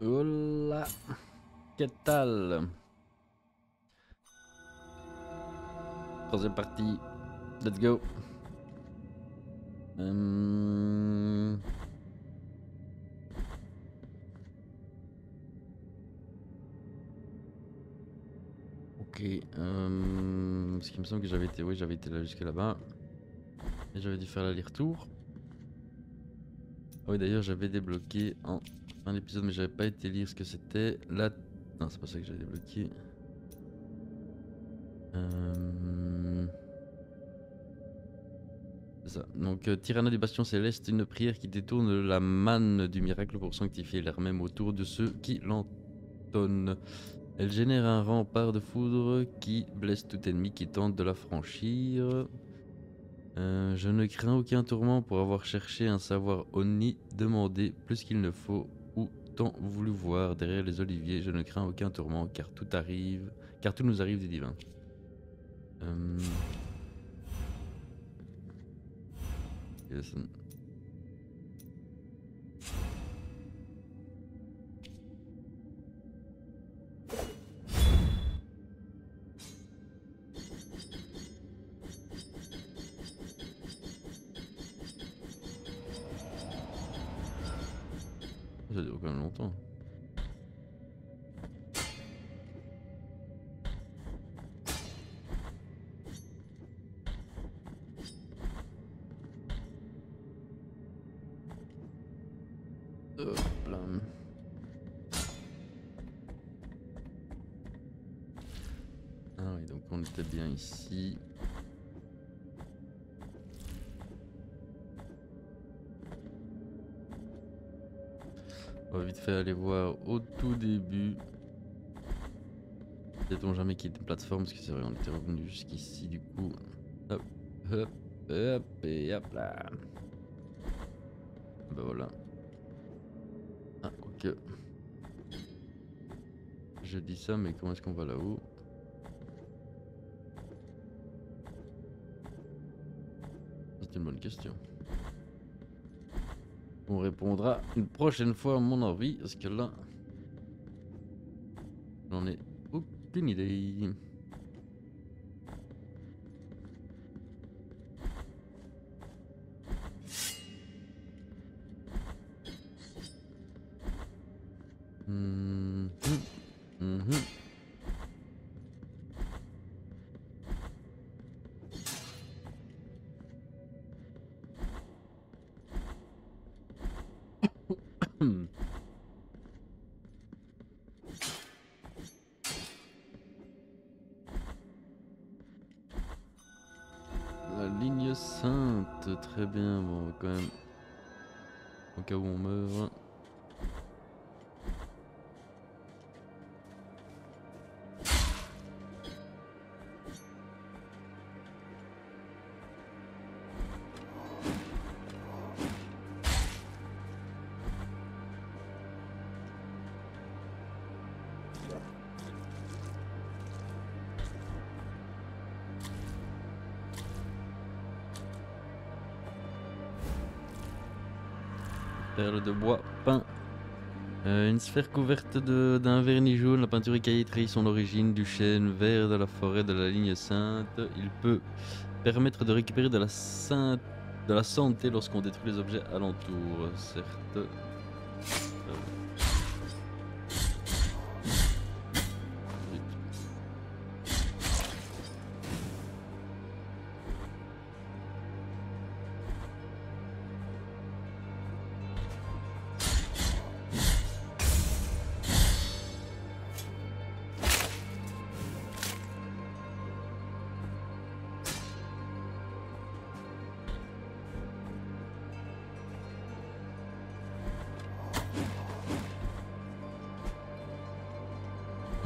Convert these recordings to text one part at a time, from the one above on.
Hola, ¿qué tal? Troisième partie, let's go. Ok, parce qu'il me semble que j'avais été, oui, j'avais été là jusque là-bas. Et j'avais dû faire l'aller-retour. Ah oui, d'ailleurs, j'avais débloqué en fin d'épisode, mais j'avais pas été lire ce que c'était. Là, non, c'est pas ça que j'avais débloqué. C'est ça. Donc, Tyranna du Bastion Céleste, une prière qui détourne la manne du miracle pour sanctifier l'air même autour de ceux qui l'entonnent. Elle génère un rempart de foudre qui blesse tout ennemi qui tente de la franchir. Je ne crains aucun tourment pour avoir cherché un savoir Oni, demandé plus qu'il ne faut, ou tant voulu voir derrière les oliviers. Je ne crains aucun tourment car tout arrive, car tout nous arrive des divins. Yes. Ça dure quand même longtemps. Hop là. Ah oui, donc on était bien ici. On va vite fait aller voir au tout début. Sait-on jamais qu'il y ait une plateforme, parce que c'est vrai, on était revenu jusqu'ici du coup. Hop, hop, hop, et hop là. Bah voilà. Ah, ok. Je dis ça, mais comment est-ce qu'on va là-haut? C'est une bonne question. On répondra une prochaine fois à mon envie, parce que là, j'en ai aucune idée. La ligne sainte, très bien. Bon, on va quand même, au cas où on meurt. Perle de bois peint. Une sphère couverte d'un vernis jaune, la peinture écaillée trahit son origine du chêne vert de la forêt de la ligne sainte. Il peut permettre de récupérer de la santé lorsqu'on détruit les objets alentours, certes.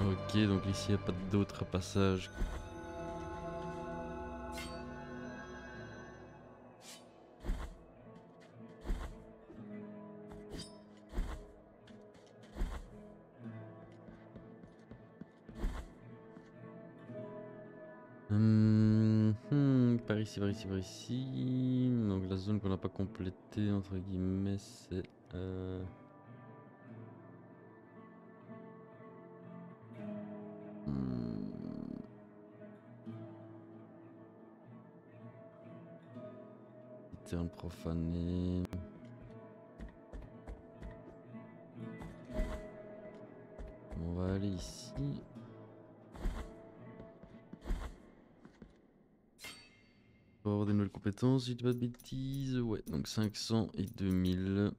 Ok, donc ici il n'y a pas d'autre passage. Par ici, par ici, par ici. Donc la zone qu'on n'a pas complétée, entre guillemets, c'est... Terre profanée. On va aller ici. On va avoir des nouvelles compétences, si je dis pas de bêtises. Ouais, donc 500 et 2000.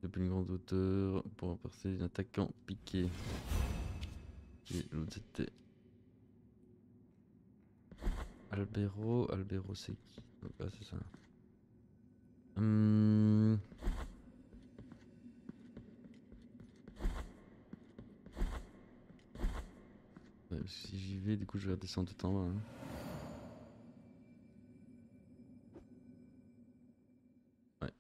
Depuis une grande hauteur pour remporter un attaquant piqué. Ok, l'autre c'était Albero. Albero c'est qui? Ah, c'est ça. Ouais, parce que si j'y vais, du coup je vais redescendre tout en bas. Hein. Ouais.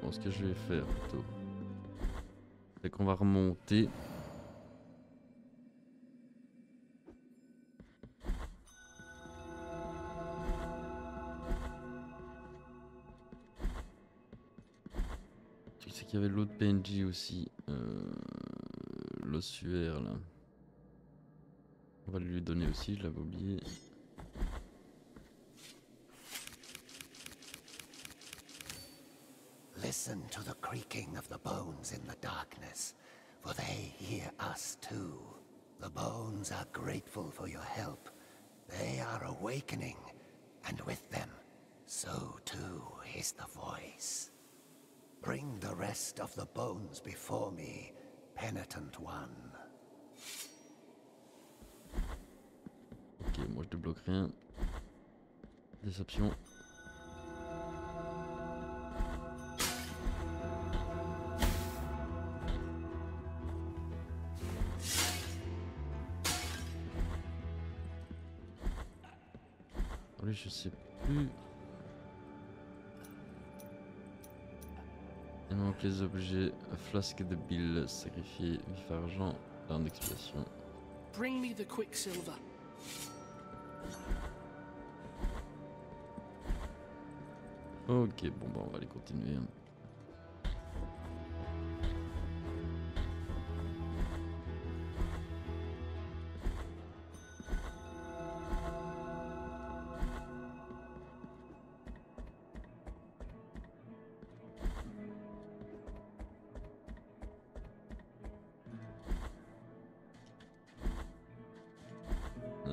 Bon, ce que je vais faire plutôt, c'est qu'on va remonter. Tu sais qu'il y avait l'autre PNJ aussi, l'ossuaire là. On va lui donner aussi, je l'avais oublié. Listen to the creaking of the bones in the darkness, for they hear us too. The bones are grateful for your help. They are awakening, and with them, so too is the voice. Bring the rest of the bones before me, penitent one. Ok, moi je débloque rien. Déception. Lui, je sais plus. Il manque les objets. Flasque de bile, sacrifié, vif argent, l'arme d'expiation. Bring me the quicksilver. Ok, bon bah on va aller continuer.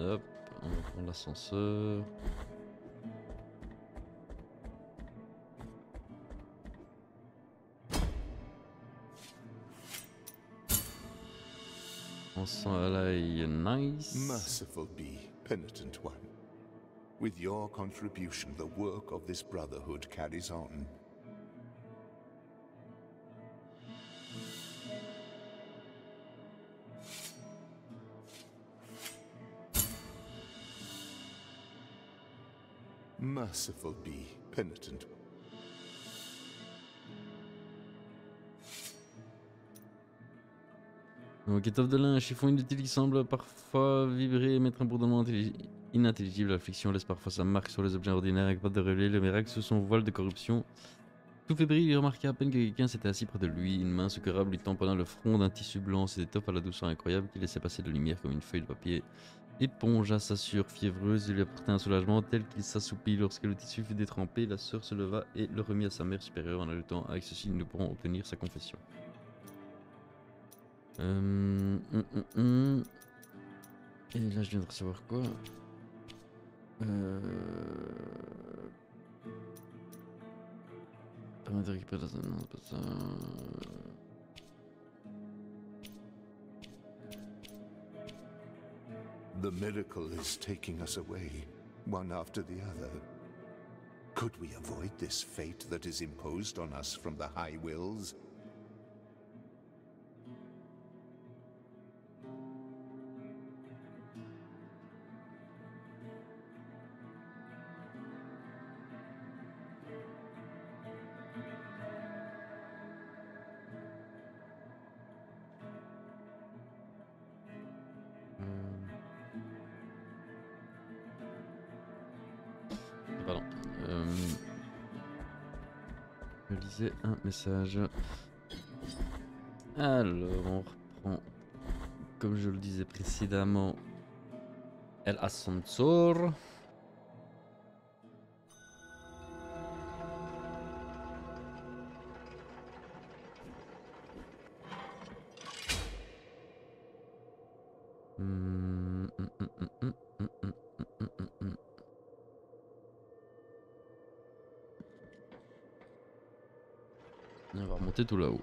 Hop, on va prendre l'ascenseur. On sent là, nice. Merciful be, penitent one. With your contribution, the work of this brotherhood carries on. Merciful be, penitent one. Donc, étoffe de lin, un chiffon inutile qui semble parfois vibrer et mettre un bourdonnement inintelligible. L'affliction laisse parfois sa marque sur les objets ordinaires avec pas de relais. Le miracle sous son voile de corruption. Tout fébrile, il remarqua à peine que quelqu'un s'était assis près de lui. Une main secourable lui tamponna le front d'un tissu blanc. Cette étoffe à la douceur incroyable qui laissait passer de la lumière comme une feuille de papier. Épongea sa sueur fiévreuse et lui apporta un soulagement tel qu'il s'assoupit. Lorsque le tissu fut détrempé, la sœur se leva et le remit à sa mère supérieure en ajoutant: avec ceci, nous pourrons obtenir sa confession. Et là, je viens de recevoir quoi? Permet de récupérer la... Non, c'est pas ça. The miracle is taking us away, one after the other. Could we avoid this fate that is imposed on us from the High Wills? Je lisais un message. Alors, on reprend, comme je le disais précédemment, El Ascensor. On va remonter tout là-haut.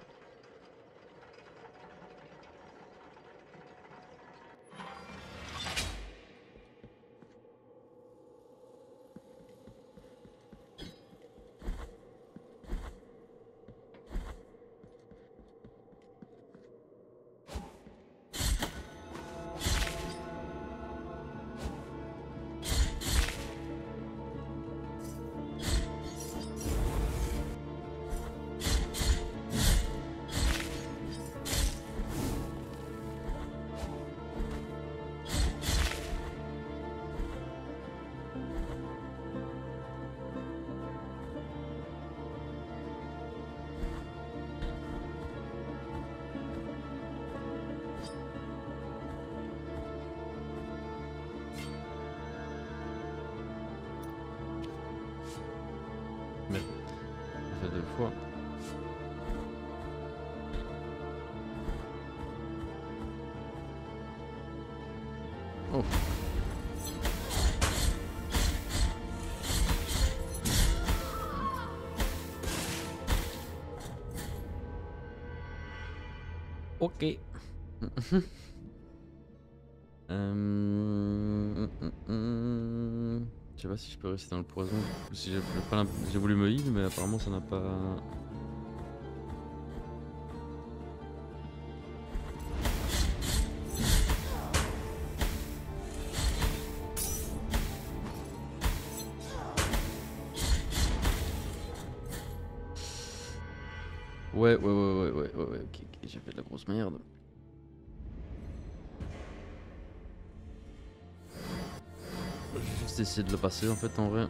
Mais j'ai fait 2 fois. Oh. Ok. Je sais pas si je peux rester dans le poison ou si j'ai voulu me heal, mais apparemment ça n'a pas. Ouais, ok, j'ai fait de la grosse merde. J'ai juste essayé de le passer en fait en vrai.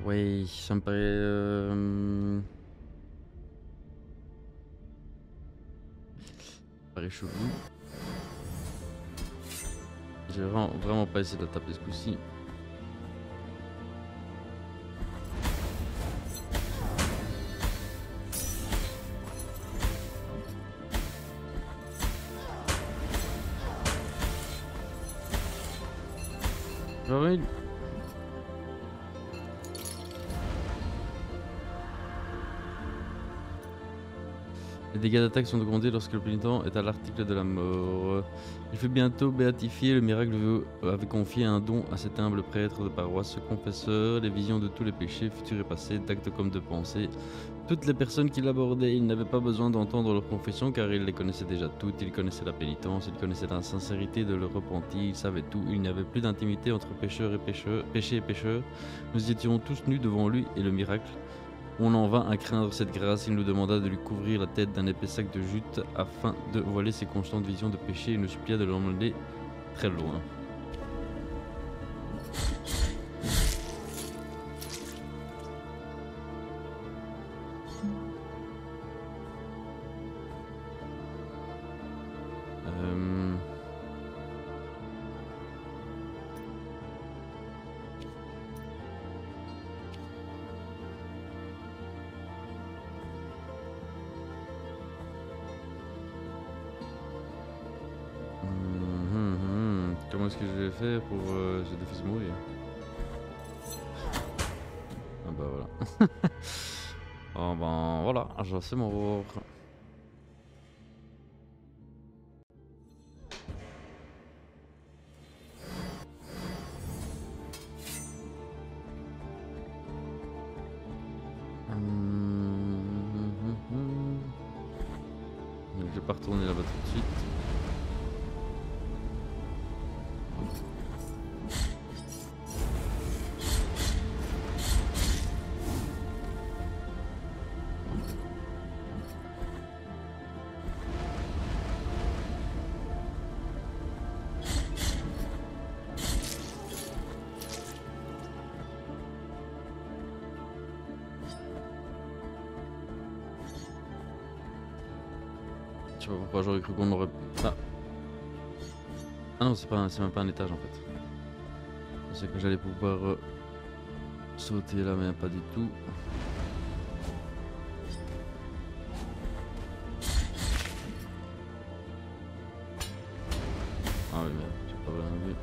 Oui, ça me paraît chelou. J'ai vraiment pas essayé de la taper ce coup-ci. J'aurais. Les dégâts d'attaque sont augmentés lorsque le pénitent est à l'article de la mort. Il fut bientôt béatifié, le miracle avait confié un don à cet humble prêtre de paroisse, ce confesseur, les visions de tous les péchés, futurs et passés, d'actes comme de pensées. Toutes les personnes qui l'abordaient, il n'avait pas besoin d'entendre leur confession car il les connaissait déjà toutes, il connaissait la pénitence, il connaissait la sincérité de leur repentir, il savait tout, il n'y avait plus d'intimité entre péché et pécheur. Nous étions tous nus devant lui et le miracle. On en vint à craindre cette grâce, il nous demanda de lui couvrir la tête d'un épais sac de jute afin de voiler ses constantes visions de péché et nous supplia de l'emmener très loin. Comment est-ce que je vais faire pour... j'ai des fils mourir. Ah bah voilà. Oh ben voilà, je sais mourir. Donc je vais pas retourner là-bas tout de suite. Je sais pas pourquoi j'aurais cru qu'on aurait... Ah, ah non, c'est même pas un étage en fait. Je pensais que j'allais pouvoir sauter là, mais pas du tout. Ah oui, mais j'ai pas vraiment vu.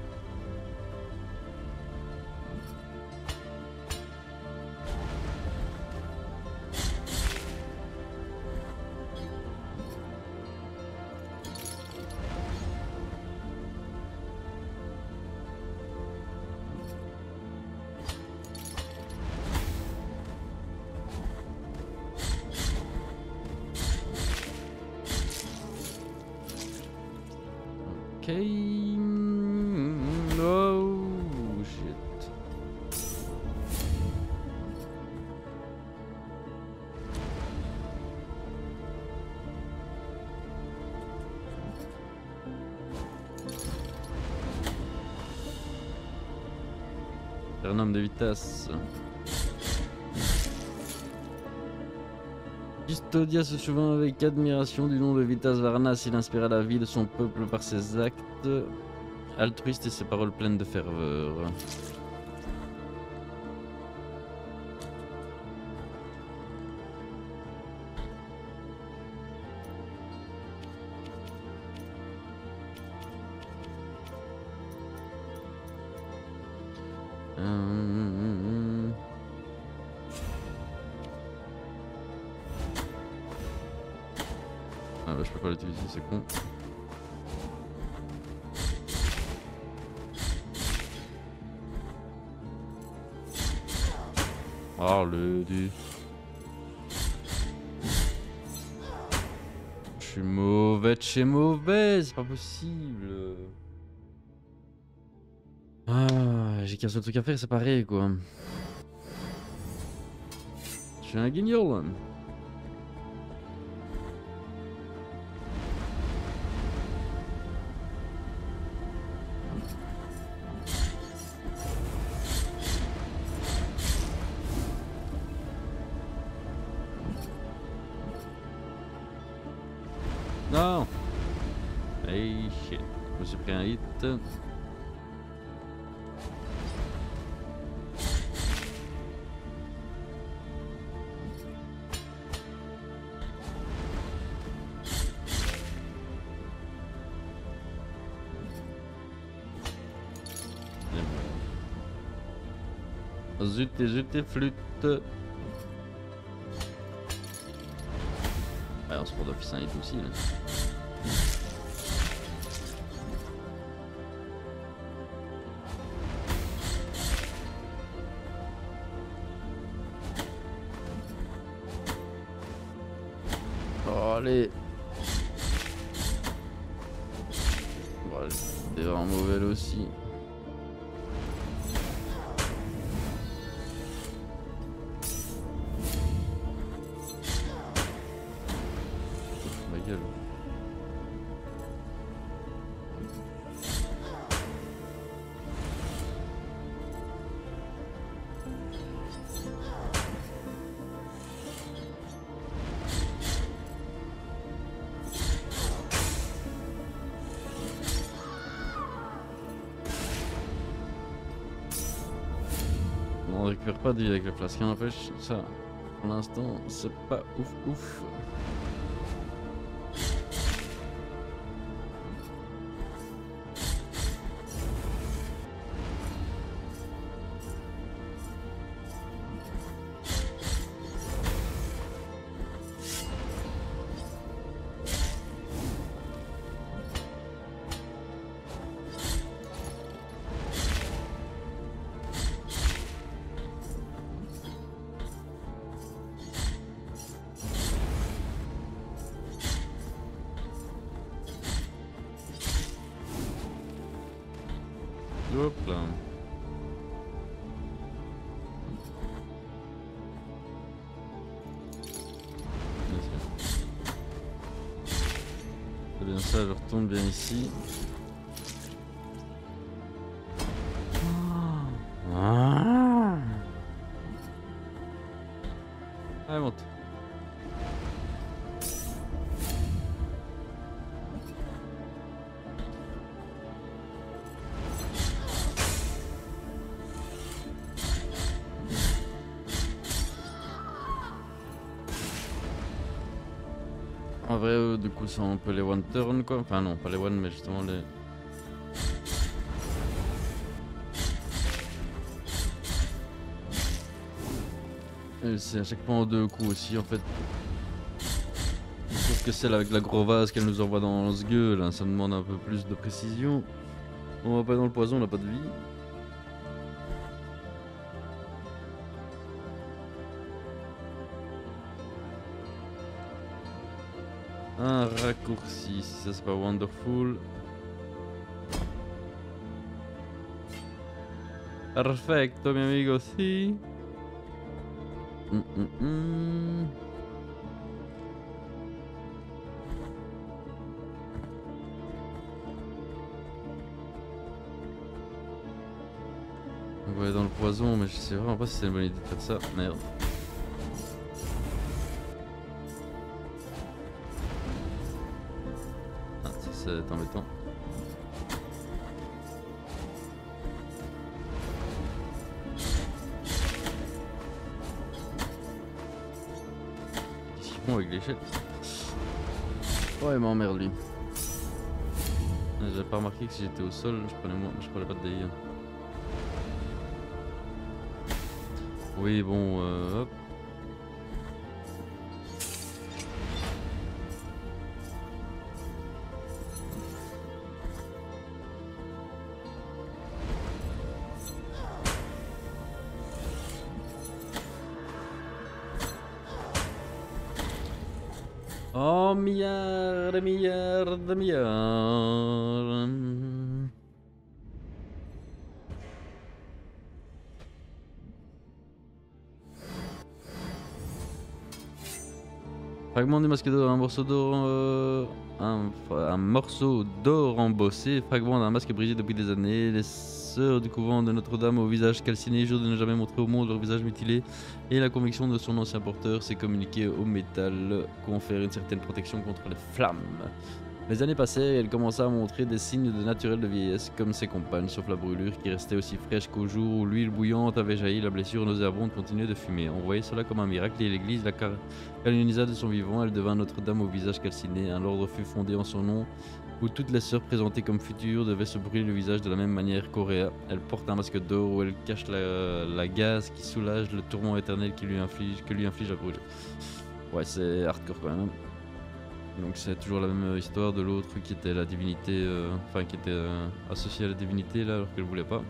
Ok. Oh shit. Un homme de vitesse. Custodia se souvient avec admiration du nom de Vitas Varnas. Il inspira la vie de son peuple par ses actes altruistes et ses paroles pleines de ferveur. Ah bah je peux pas l'utiliser, c'est con. Oh le dieu. Je suis mauvais de chez mauvais, c'est pas possible. Ah, j'ai qu'un seul truc à faire, c'est pareil quoi. Je suis un guignol. Non. Hey shit, je me suis pris un hit. Zut et flûte. Ouais, on se prend d'office un hit aussi là. Oh, allez. Bon, allez. T'es vraiment mauvais aussi. Ma gueule. On récupère pas de vie avec le flasque, qui n'empêche ça. Pour l'instant, c'est pas ouf ouf. Hop là. C'est bien ça, je retourne bien ici. Allez, monte. En vrai, du coup, c'est un peu les one turn quoi. Enfin, non, pas les one, mais justement les. Et c'est à chaque fois en 2 coups aussi en fait. Sauf que celle avec la gros vase qu'elle nous envoie dans ce gueule, là, ça demande un peu plus de précision. On va pas dans le poison, on n'a pas de vie. Un raccourci, si ça c'est pas wonderful. Perfecto, mi amigo, si. On va aller dans le poison, mais je sais vraiment pas si c'est une bonne idée de faire ça. Merde. Ah, ça c'est embêtant. Qu'est-ce qu'ils font avec l'échelle? Oh, il m'emmerde lui. J'avais pas remarqué que si j'étais au sol, je prenais pas de dégâts. Oui, bon, hop. Oh, milliard, milliard, milliard. Fragment du masque d'or, un morceau d'or, un morceau d'or embossé, fragment d'un masque brisé depuis des années. Les sœurs du couvent de Notre-Dame au visage calciné jurent de ne jamais montrer au monde leur visage mutilé, et la conviction de son ancien porteur s'est communiquée au métal, confère une certaine protection contre les flammes. Les années passèrent et elle commença à montrer des signes de naturel de vieillesse comme ses compagnes, sauf la brûlure qui restait aussi fraîche qu'au jour où l'huile bouillante avait jailli. La blessure nauséabonde continuait de fumer. On voyait cela comme un miracle et l'église la canonisa de son vivant. Elle devint Notre-Dame au visage calciné. Un ordre fut fondé en son nom où toutes les sœurs présentées comme futures devaient se brûler le visage de la même manière qu'Auréa. Elle porte un masque d'or où elle cache la gaze qui soulage le tourment éternel que lui inflige la brûlure. Ouais, c'est hardcore quand même. Donc c'est toujours la même histoire de l'autre qui était la divinité, enfin qui était associée à la divinité là alors qu'elle voulait pas.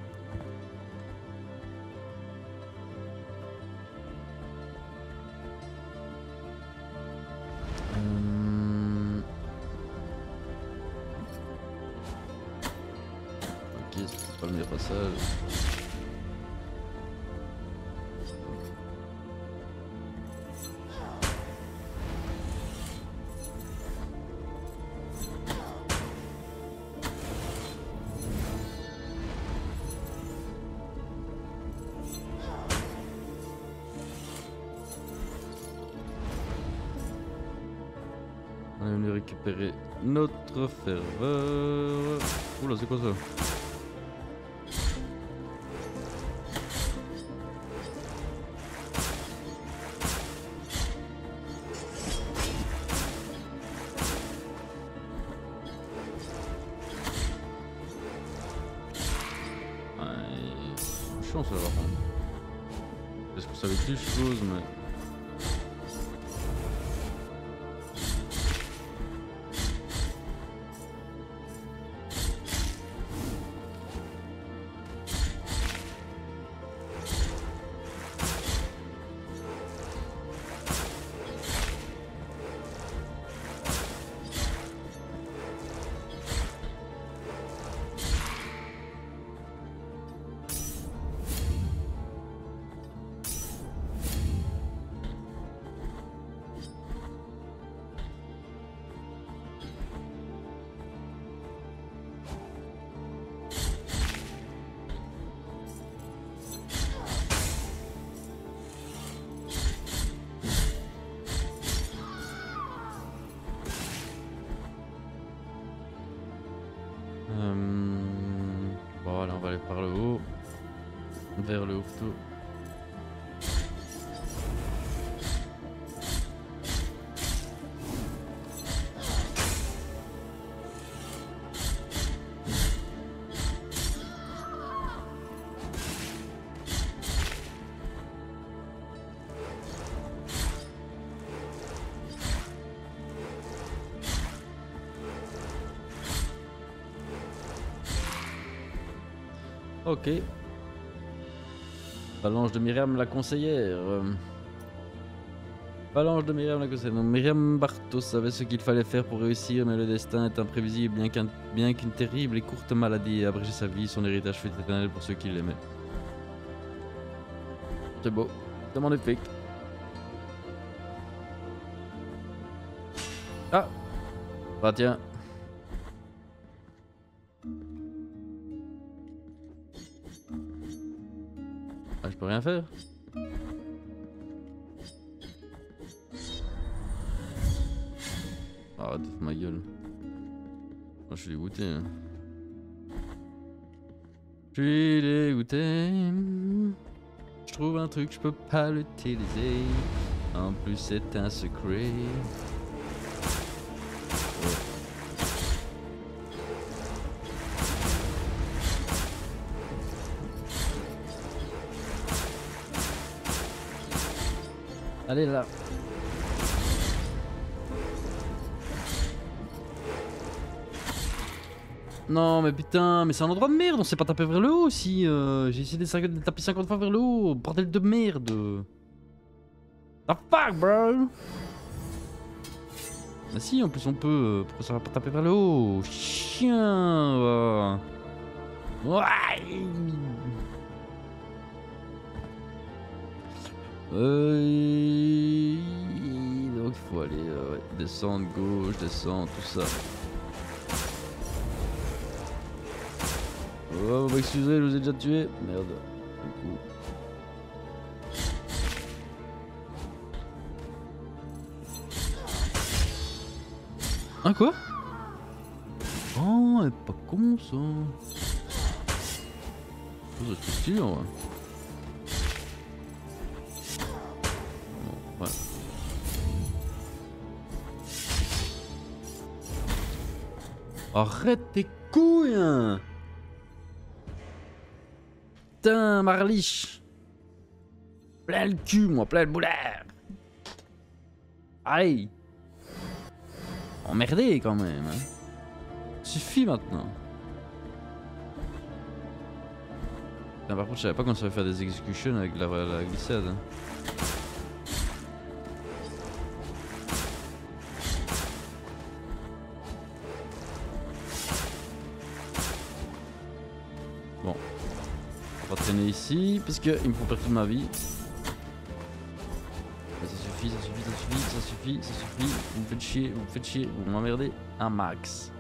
Ok, c'est pas le meilleur passage. On est venu récupérer notre ferveur. Oula, c'est quoi ça? Ouais, chance là par contre. Parce qu'on savait plus de choses, mais. Bon, allez, on va aller par le haut, vers le haut plutôt. Ok. Phalange de Myriam la conseillère. Phalange de Myriam la conseillère. Donc, Myriam Bartos savait ce qu'il fallait faire pour réussir, mais le destin est imprévisible, bien qu'une terrible et courte maladie ait abrégé sa vie, son héritage fut éternel pour ceux qui l'aimaient. C'est beau, c'est magnifique. Ah. Bah tiens. Ah, je peux rien faire. Arrête de faire ma gueule. Oh, je suis dégoûté. Hein. Je suis dégoûté. Je trouve un truc, je peux pas l'utiliser. En plus, c'est un secret. Allez là. Non mais putain, mais c'est un endroit de merde, on s'est pas tapé vers le haut aussi. J'ai essayé de taper 50 fois vers le haut, bordel de merde. Ah fuck bro. Bah si, en plus on peut, pourquoi ça va pas taper vers le haut? Chien. Ouais. Donc il faut aller ouais, descendre gauche, descendre, tout ça. Oh, excusez, je vous ai déjà tué. Merde. Du coup. Ah quoi? Oh, elle est pas con ça. Oh, c'est stylé en vrai. Ouais. Arrête tes couilles hein. Putain Marliche. Plein le cul moi, plein le boulard. Aïe. Emmerdé quand même hein. Suffit maintenant. Putain, par contre je savais pas qu'on savait faire des executions avec la glissade hein. Bon, on va traîner ici parce qu'il me faut perdre toute ma vie. Ça suffit, ça suffit, ça suffit, ça suffit, ça suffit. Vous me faites chier, vous me faites chier, vous m'emmerdez un max.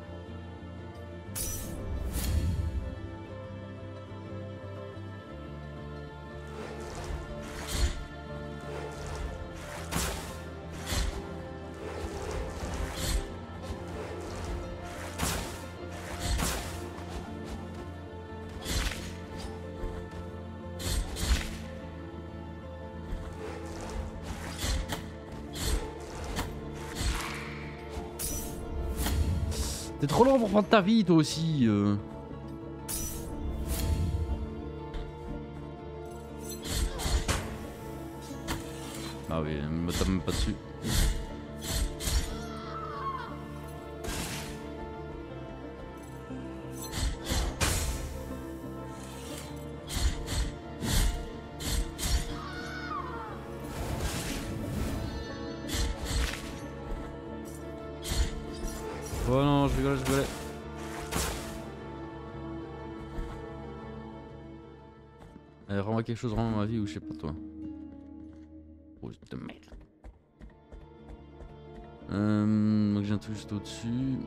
T'es trop lent pour prendre ta vie toi aussi. Ah oui, me tape même pas dessus. Oh non, je rigolais, je rigolais. Rends-moi quelque chose, rends-moi ma vie ou je sais pas toi. Oh de merde. Donc j'ai un truc juste au-dessus.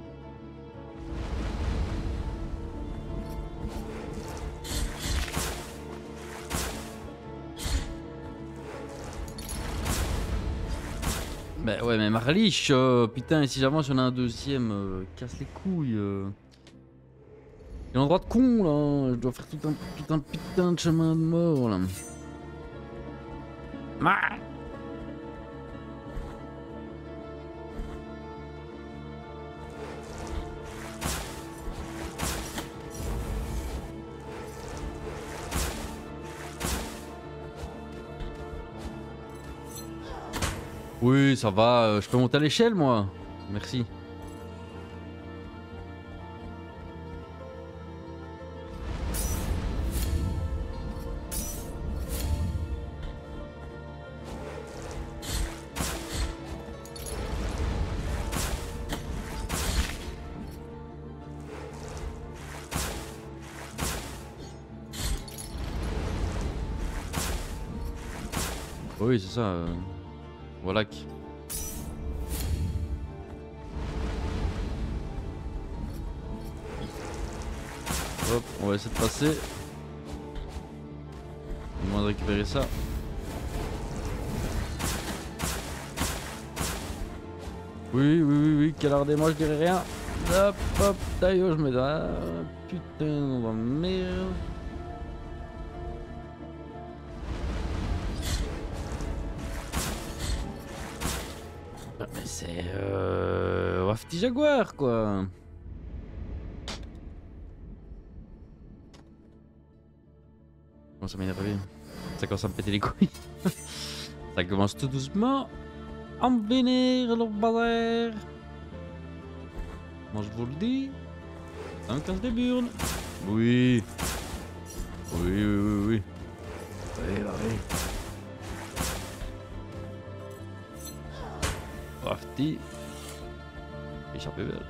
Bah ouais mais Marliche, putain, et si j'avance y'en a un deuxième, casse les couilles. Il y a un endroit de con là, je dois faire tout un putain de chemin de mort là. Ah oui, ça va, je peux monter à l'échelle moi. Merci. Oui, c'est ça. Voilà. Hop, on va essayer de passer. Au moins de récupérer ça. Oui, oui, oui, oui, moi je dirais rien. Hop, hop, d'ailleurs je me dis. Ah, putain, on va merde. Ah, mais c'est. Wafty Jaguar quoi. Comment ça m'énerve? Ça commence à me péter les couilles. Ça commence tout doucement à me vénérer le bazar. Moi je vous le dis. Ça me casse les burnes. Oui. Oui, oui, oui, oui. Oui, oui. Wafty. Échappé belle.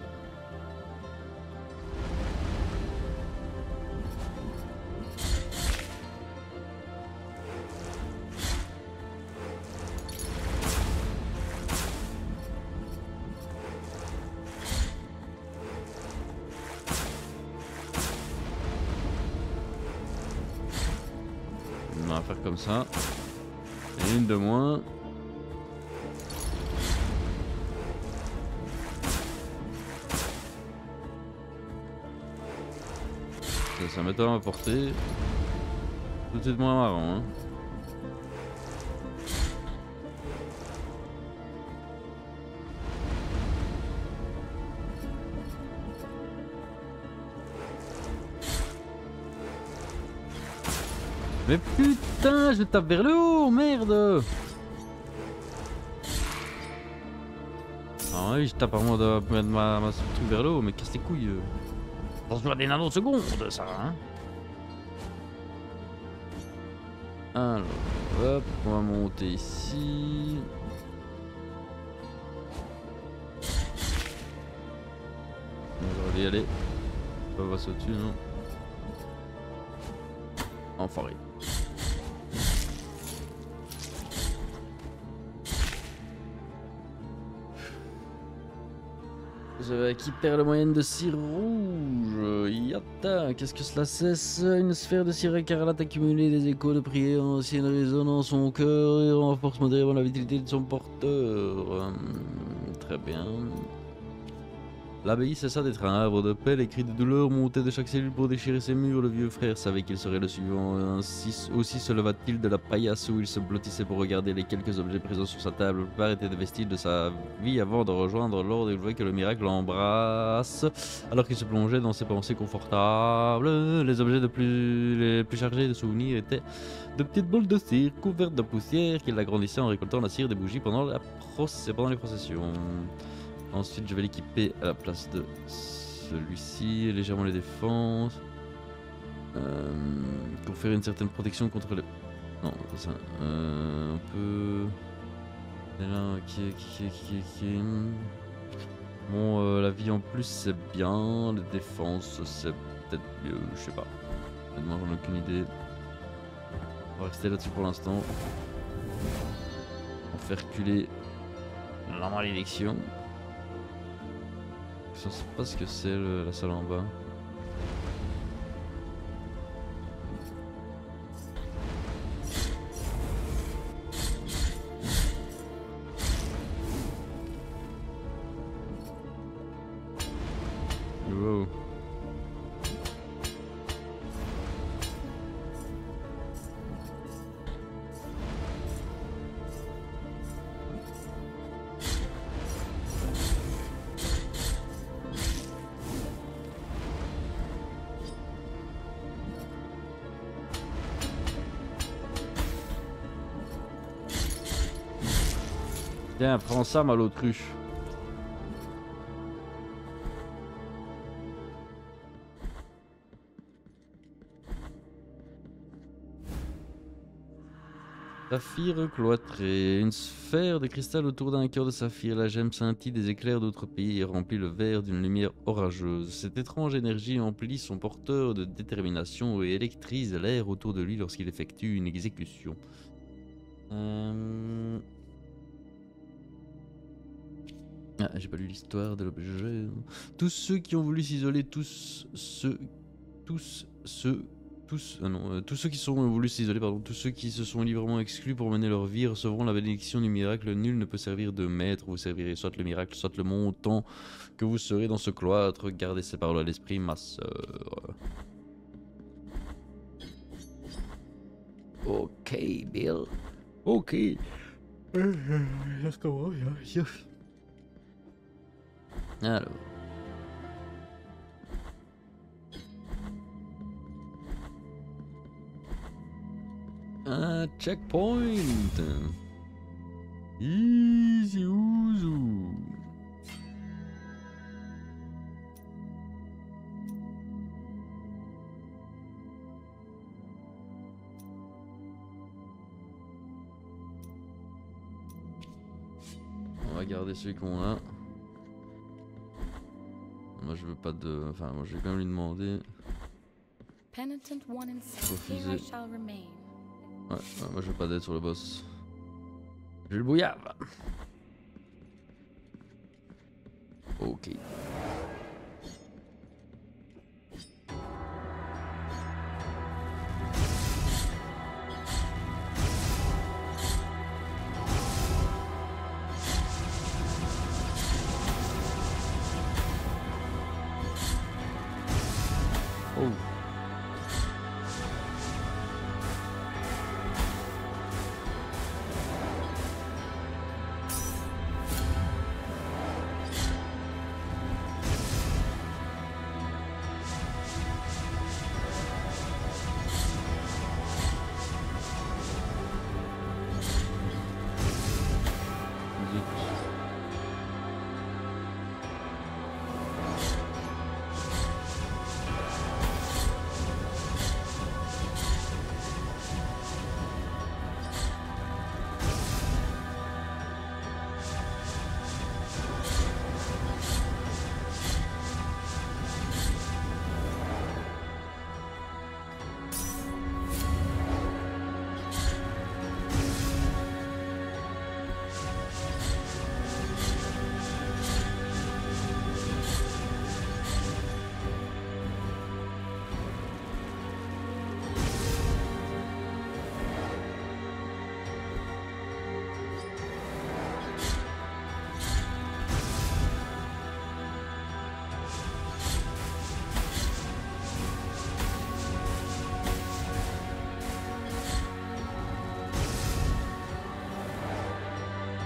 On va faire comme ça. Et une de moins. Ça m'étonne à porter. Tout de suite moins marrant. Hein. Mais putain, je tape vers le haut, merde! Ah oui, je tape à moi de mettre ma truc vers le haut, mais casse les couilles. On se voit des nanosecondes, ça, hein? Alors, hop, on va monter ici. On va y aller. On va sauter, non? Enfoiré. J'avais acquis perle moyenne de cire rouge. Yatta, qu'est-ce que cela cesse? Une sphère de cire écarlate accumulée des échos de prière ancienne résonnent en son cœur et renforce modérément la vitalité de son porteur. Très bien. L'abbaye cessa d'être un havre de paix, les cris de douleur montaient de chaque cellule pour déchirer ses murs. Le vieux frère savait qu'il serait le suivant. Ainsi aussi se leva-t-il de la paillasse où il se blottissait pour regarder les quelques objets présents sur sa table. La plupart étaient des vestiges de sa vie avant de rejoindre l'ordre et voulait que le miracle l'embrasse. Alors qu'il se plongeait dans ses pensées confortables, les objets les plus chargés de souvenirs étaient de petites boules de cire couvertes de poussière qu'il agrandissait en récoltant la cire des bougies pendant les processions. Ensuite, je vais l'équiper à la place de celui-ci, légèrement les défenses. Conférer une certaine protection contre les... Non, pas ça. On peut... Et là, ok. Bon, la vie en plus, c'est bien. Les défenses, c'est peut-être mieux, je sais pas. Honnêtement, j'en ai aucune idée. On va rester là-dessus pour l'instant. On fait reculer la malédiction. Je sais pas ce que c'est la salle en bas. Wow. Tiens, prends ça, mal autruche. Saphir cloîtré. Une sphère de cristal autour d'un cœur de saphir. La gemme scintille des éclairs d'autres pays et remplit le verre d'une lumière orageuse. Cette étrange énergie emplit son porteur de détermination et électrise l'air autour de lui lorsqu'il effectue une exécution. Ah, j'ai pas lu l'histoire de l'objet. Tous ceux qui ont voulu s'isoler, tous ceux qui sont voulu s'isoler, pardon, tous ceux qui se sont librement exclus pour mener leur vie recevront la bénédiction du miracle. Nul ne peut servir de maître, vous servirez soit le miracle, soit le monde, tant que vous serez dans ce cloître. Gardez ces paroles à l'esprit, ma sœur. Ok, Bill. Ok. Alors. Un checkpoint. Easy Ouzou. On va garder celui qu'on a. Moi je veux pas de... Enfin moi je vais quand même lui demander. Penitent one and said, here I shall remain. Ouais, moi je veux pas d'aide sur le boss. J'ai le bouillave. Ok. Oh.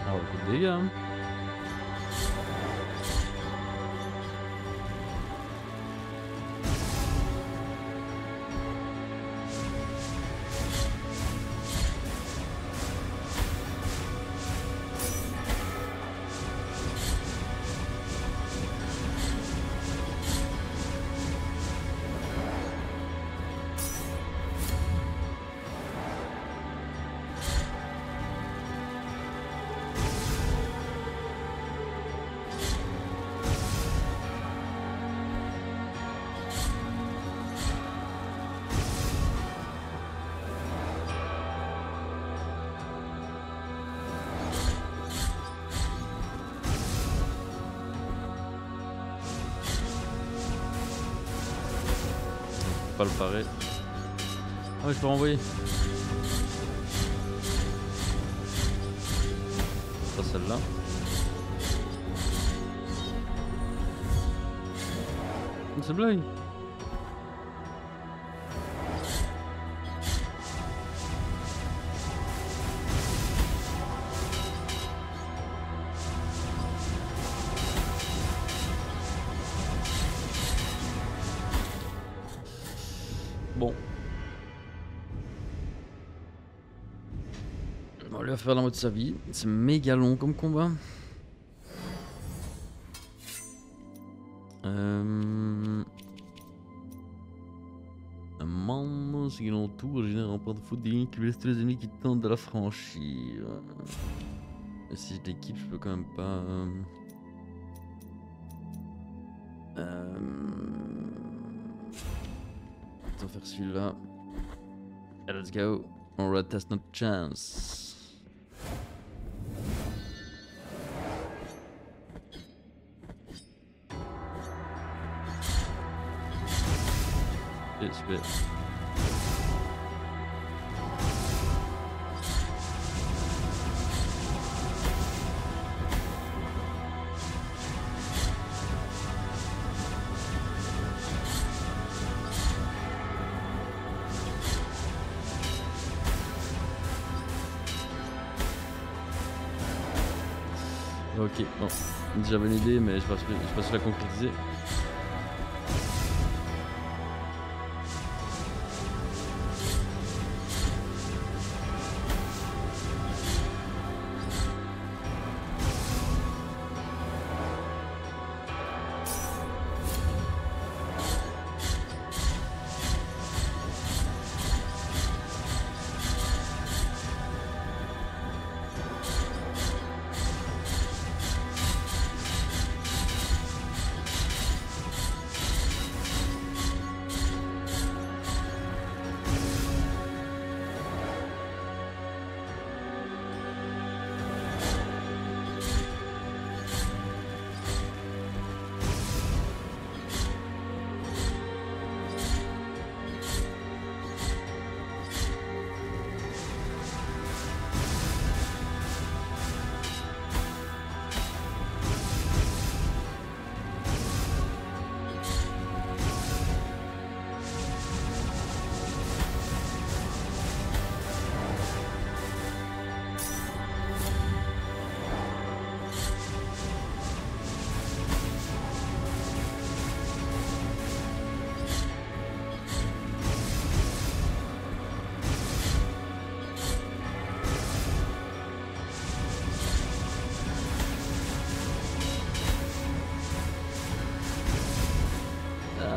Alors, beaucoup de dégâts. Hein. Pas le parer. Ah ouais, je peux renvoyer. Pas celle-là. C'est blague. Bon. On lui va faire la moitié de sa vie. C'est méga long comme combat. Un membre, c'est qu'il entoure, génère un point de foot qui blesse tous les ennemis qui tentent de la franchir. Et si je l'équipe, je peux quand même pas. On va faire celui-là. Let's go. On va test notre chance. Ok, super. Ok, bon, j'avais une idée, mais je vais pas se la concrétiser.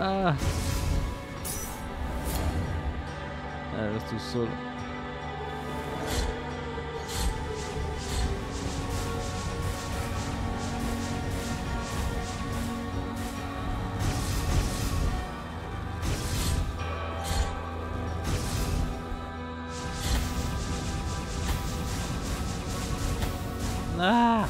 Ah, elle reste tout seul. Ah!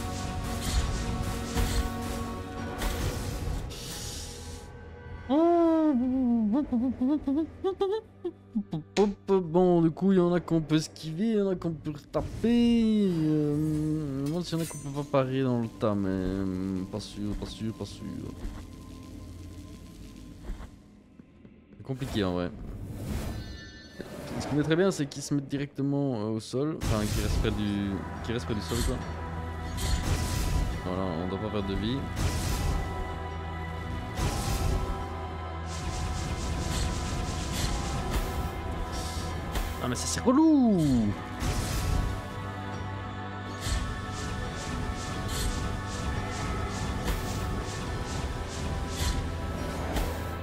Bon, du coup, il y en a qu'on peut esquiver, il y en a qu'on peut taper. Je me demande s'il y en a qu'on peut pas parer dans le tas, mais pas sûr, pas sûr, pas sûr. C'est compliqué en vrai. Ce qui est très bien, c'est qu'ils se mettent directement au sol, enfin qu'ils restent près du sol quoi. Voilà, on doit pas perdre de vie. Ah mais ça c'est relou.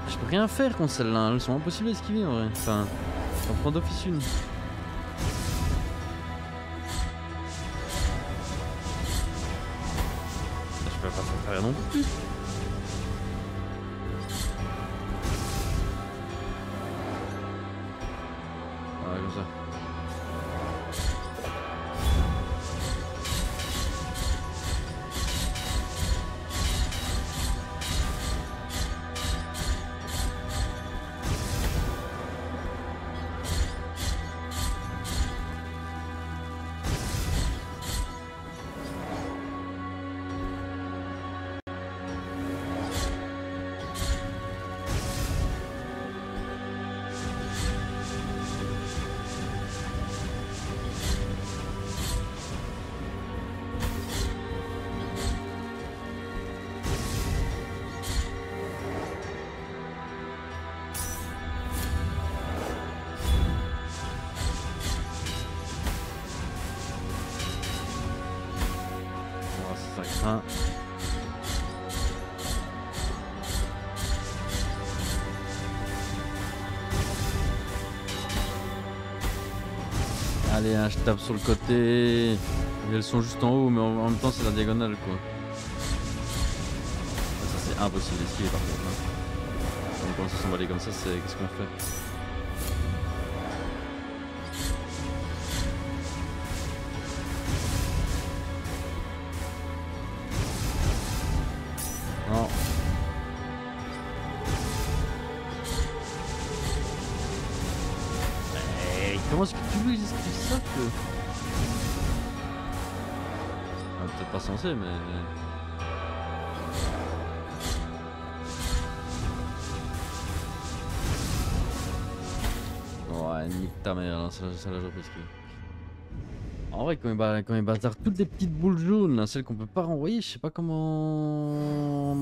Je peux rien faire contre celles-là, elles sont impossibles à esquiver en vrai. Enfin, j'en prends d'office une. Je peux pas faire travers non plus. Ouais, comme ça. Ça craint. Allez, hein, je tape sur le côté. Et elles sont juste en haut, mais en même temps c'est la diagonale quoi. Ça c'est impossible d'esquiver par contre. Hein. On commence à s'emballer comme ça, c'est qu'est-ce qu'on fait? Non. ça que... Ah, peut-être pas censé, mais... Ouais, nique ta mère, là, ça l'a joué presque. En vrai, quand il bazarde toutes les petites boules jaunes, là, celles qu'on peut pas renvoyer, je sais pas comment...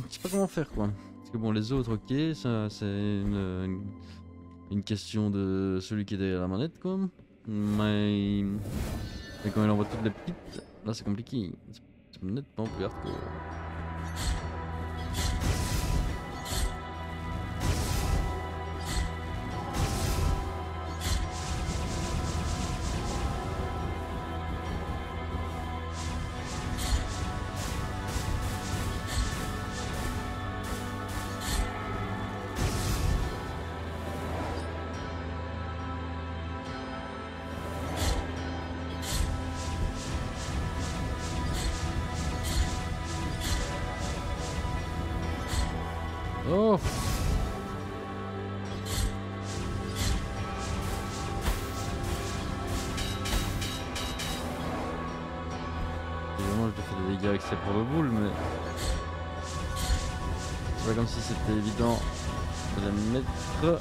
Je sais pas comment faire, quoi. Parce que bon, les autres, ok, ça c'est une question de celui qui est derrière la manette, quoi. Mais quand il envoie toutes les petites, là c'est compliqué. C'est nettement plus hardcore. Oh! Évidemment, je te fais des dégâts avec ses propres boules, mais c'est pas comme si c'était évident de la mettre.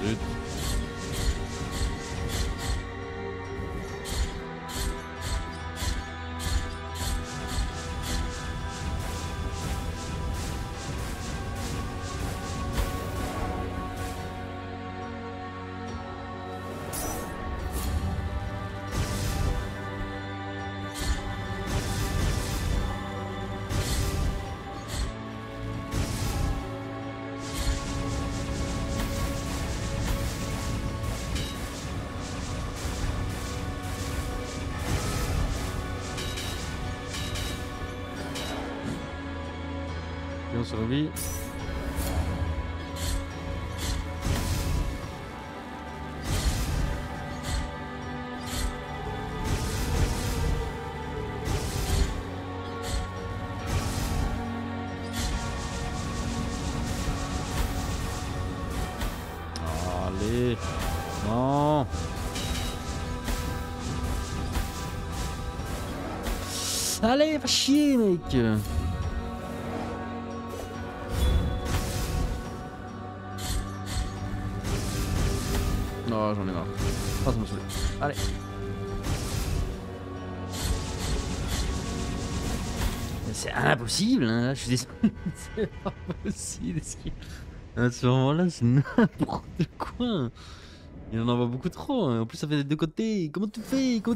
Zut. Et on survit. Allez, non. Allez, va chier, mec. Non, j'en ai marre. Ah, ça me saoule. Allez. C'est impossible, hein. Là, je suis désolé. C'est pas possible. À ce moment-là, c'est n'importe quoi. Il en envoie beaucoup trop. Hein. En plus, ça fait des deux côtés. Comment tu fais? Qu'est-ce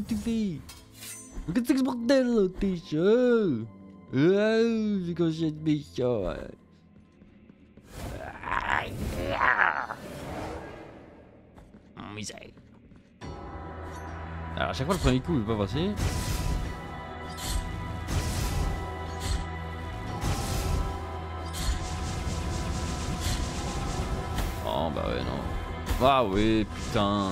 que c'est que ce bordel, là, t'es chaud? C'est comme j'ai de méchant. Misère. Alors, à chaque fois, le premier coup, il va pas passer. Oh, bah ouais, non. Ah ouais, putain.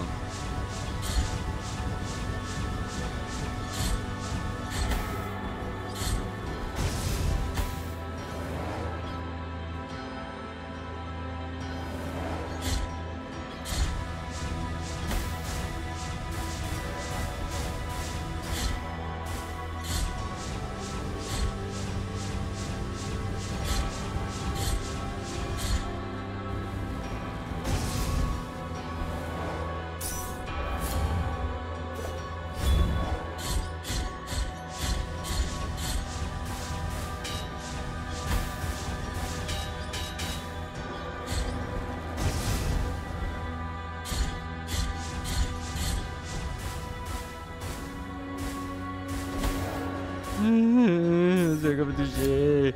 C'est comme touché.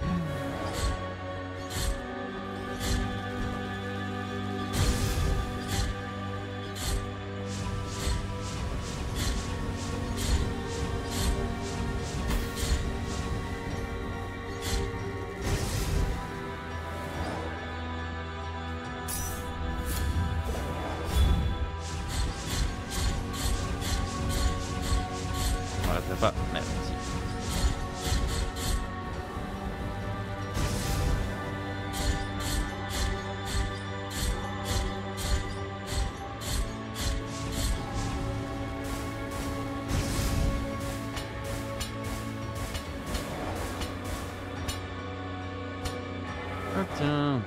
Ah tiens.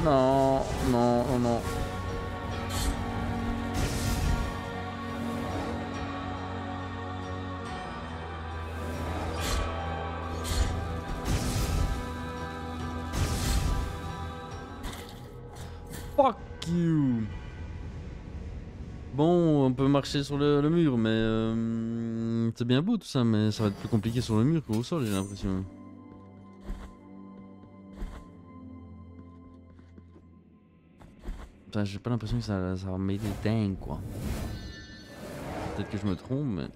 Non, non, non, non. Fuck you. Bon, on peut marcher sur le mur, mais c'est bien beau tout ça, mais ça va être plus compliqué sur le mur qu'au sol, j'ai l'impression. Enfin, j'ai pas l'impression que ça va m'aider dingue, quoi. Peut-être que je me trompe, mais...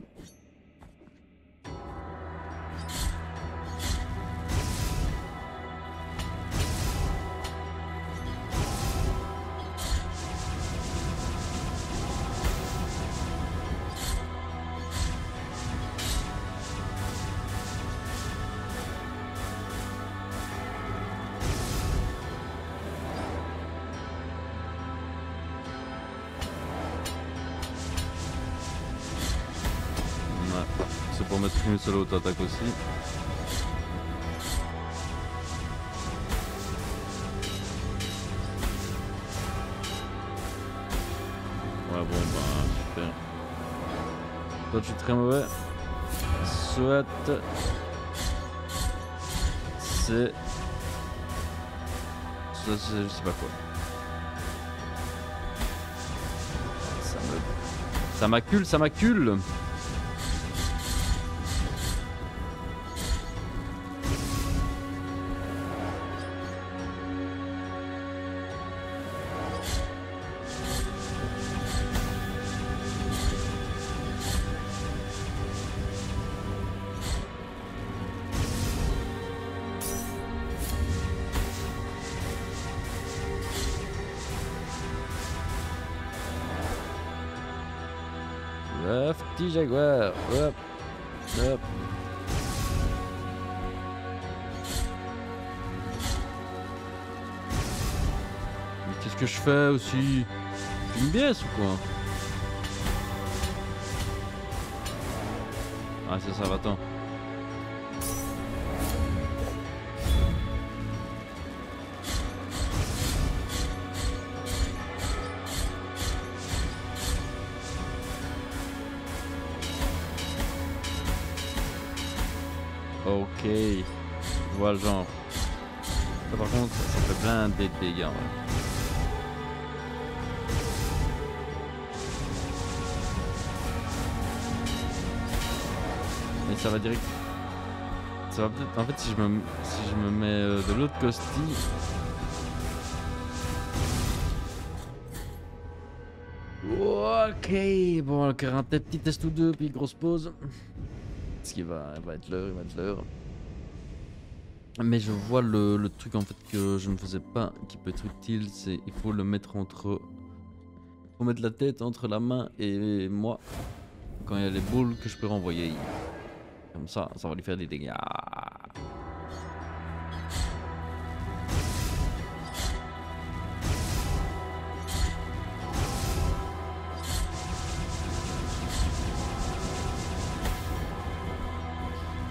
C'est pour mettre une seule auto-attaque aussi. Ouais bon bah super. Toi tu es très mauvais. Soit c'est... Soit c'est je sais pas quoi. Ça m'accule, ça m'accule. Petit jaguar, hop, hop. Mais qu'est-ce que je fais aussi? Tu me biaises ou quoi? Ah c'est ça, va-t'en. Ok, je vois le genre. Ça, par contre, ça fait plein de dégâts. Ouais. Mais ça va direct. Ça va peut-être. En fait, si je me mets de l'autre costille. Ok, bon, encore un petit test ou deux, puis grosse pause. Parce qu'il va être l'heure, il va être l'heure. Mais je vois le truc en fait que je ne faisais pas, qui peut être utile, c'est il faut le mettre entre... Faut mettre la tête entre la main et moi, quand il y a les boules que je peux renvoyer. Comme ça va lui faire des dégâts.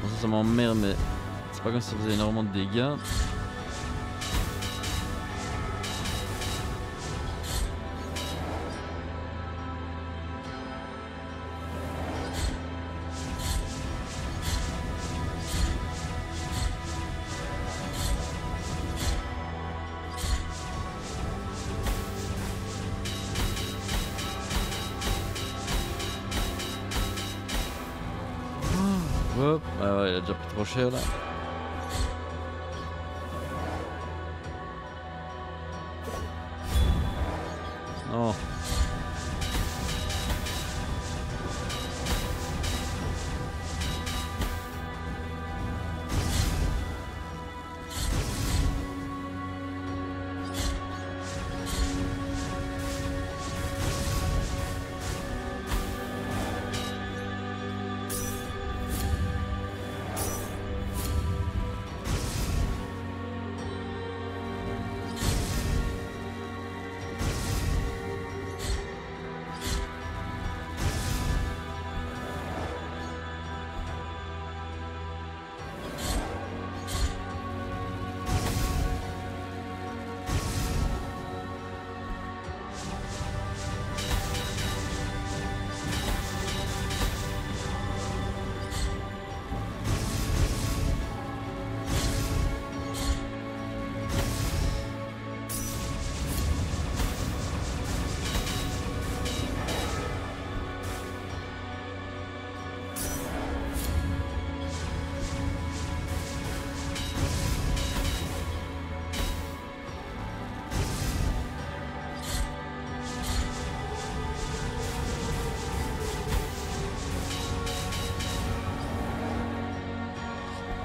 Bon, ça m'emmerde, mais c'est pas comme si ça faisait énormément de dégâts. Hop, ah ouais, il a déjà pris trop cher là. Non.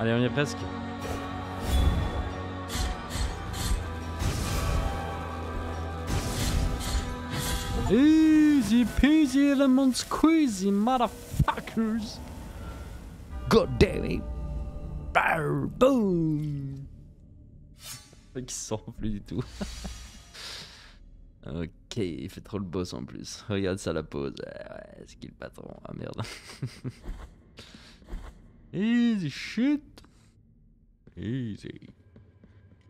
Allez, on y est presque. Easy peasy lemon squeezy, motherfuckers. God damn it. Brr, boom. Le mec, il sent plus du tout. Ok, il fait trop le boss en plus. Regarde ça la pause. Ouais, c'est qui le patron? Ah merde. Easy shit. Easy.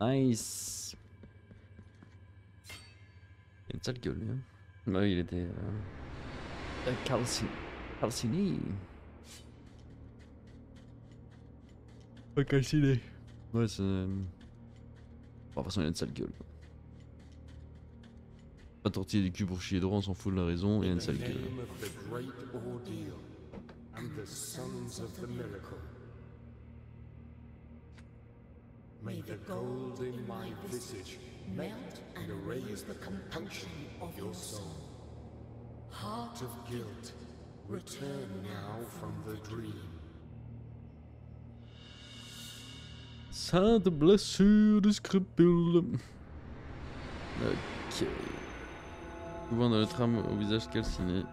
Nice. Il a une sale gueule, lui. Hein. Bah oui, il était. Calciné. Pas calciné. Ouais, c'est. Bon, de toute façon, il a une sale gueule. Pas tortiller du cul pour chier droit, on s'en fout de la raison, il a une sale gueule. May the gold in my visage melt and erase the compunction of your soul. Heart of guilt, return now from the dream. Sainte blessure de scrupule. Ok. Souvent dans le tram au visage calciné.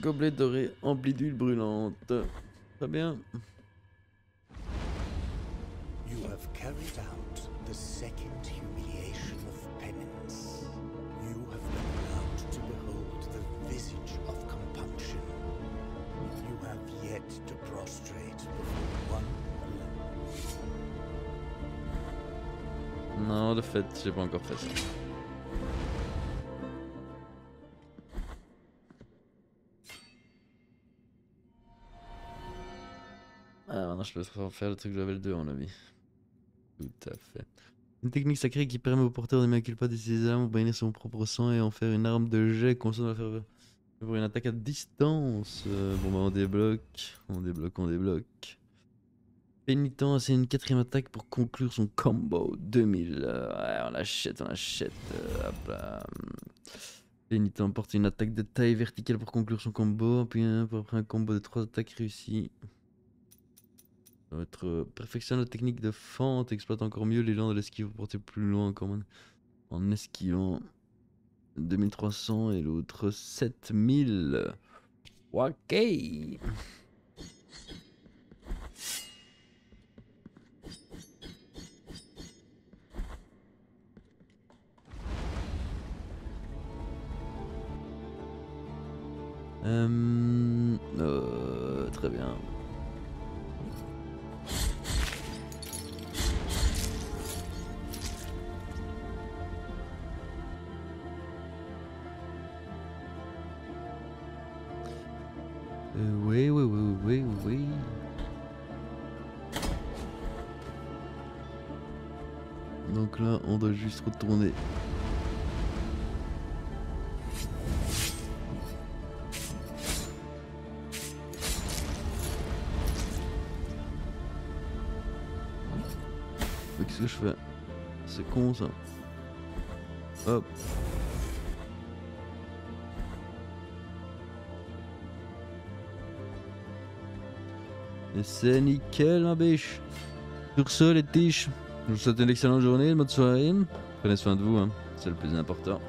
Gobelet doré empli d'huile brûlante. Très bien. You have carried out the second humiliation of penance. You have been allowed to behold the visage of compunction. You have yet to prostrate before one alone. Non, de fait, j'ai pas encore fait ça. Ah, maintenant je peux faire le truc de level 2 à mon avis. Tout à fait. Une technique sacrée qui permet au porteur de mea culpa de ses armes, de son propre sang et en faire une arme de jet constant à faire pour une attaque à distance. Bon bah on débloque. Pénitent, c'est une quatrième attaque pour conclure son combo. 2000. Ouais, on l'achète. Hop là. Pénitent porte une attaque de taille verticale pour conclure son combo. Puis après un combo de 3 attaques réussies. Notre perfectionne la technique de fente, exploite encore mieux l'élan de l'esquive pour porter plus loin en esquivant. 2300 et l'autre 7000. Ok. Très bien. Oui. Donc là, on doit juste retourner. Qu'est-ce que je fais? C'est con ça. Hop. Et c'est nickel ma biche. Sur ce les tiches, je vous souhaite une excellente journée, une bonne soirée. Prenez soin de vous, hein. C'est le plus important.